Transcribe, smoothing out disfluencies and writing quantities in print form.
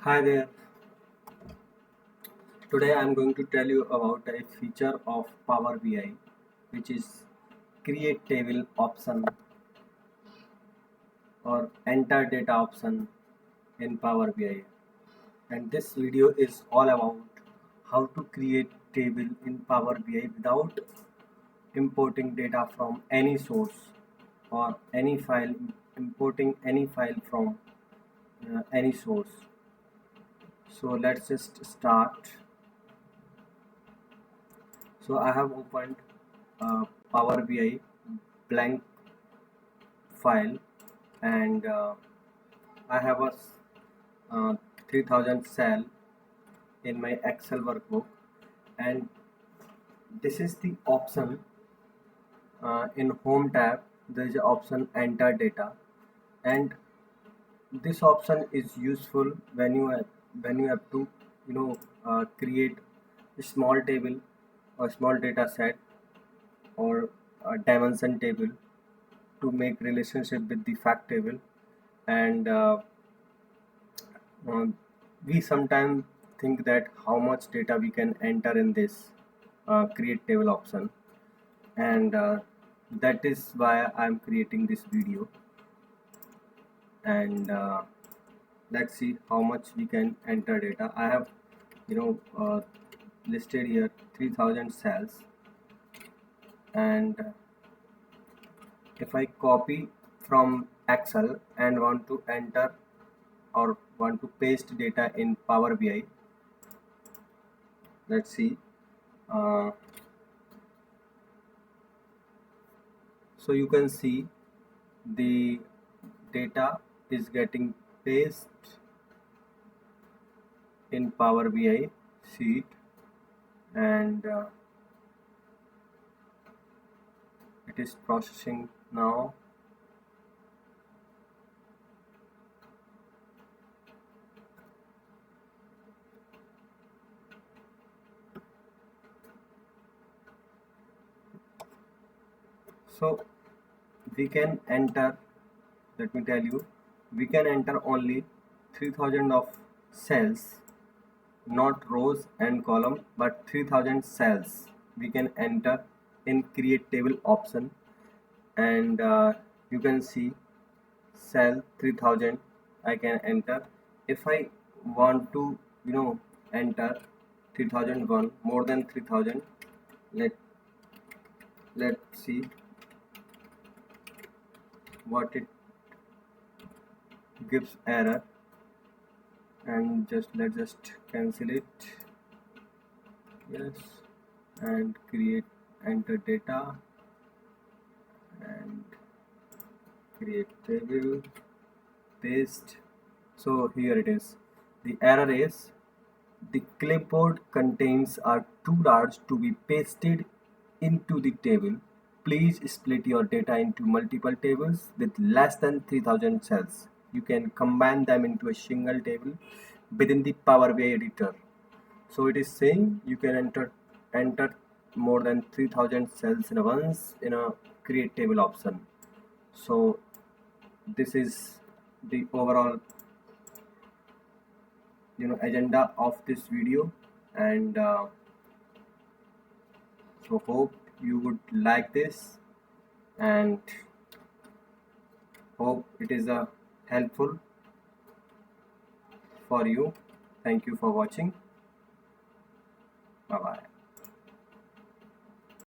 Hi there. Today I am going to tell you about a feature of Power BI, which is create table option or enter data option in Power BI. And this video is all about how to create table in Power BI without importing data from any source or any file, importing any file from any source. So let's just start. So I have opened Power BI blank file, and I have a 3000 cell in my Excel workbook, and this is the option in home tab. There is an option enter data, and this option is useful when you have to create a small table or small data set or a dimension table to make relationship with the fact table. And uh, we sometimes think that how much data we can enter in this create table option, and that is why I'm creating this video. And let's see how much we can enter data. I have listed here 3000 cells, and if I copy from Excel and want to enter or want to paste data in Power BI, let's see. uh, so you can see the data is getting pasted in Power BI sheet, and it is processing now. So we can enter, let me tell you, we can enter only 3000 of cells, not rows and column, but 3000 cells we can enter in create table option. And you can see cell 3000 I can enter. If I want to enter 3001, more than 3000, let's see what it gives error, and let's just cancel it. Yes, and create enter data and create table, paste. So here it is. The error is the clipboard contains are too large to be pasted into the table. Please split your data into multiple tables with less than 3000 cells. You can combine them into a single table within the Power BI editor. So it is saying you can enter more than 3000 cells in a once in a create table option. So this is the overall agenda of this video, and so hope you would like this, and hope it is helpful for you. Thank you for watching. Bye bye.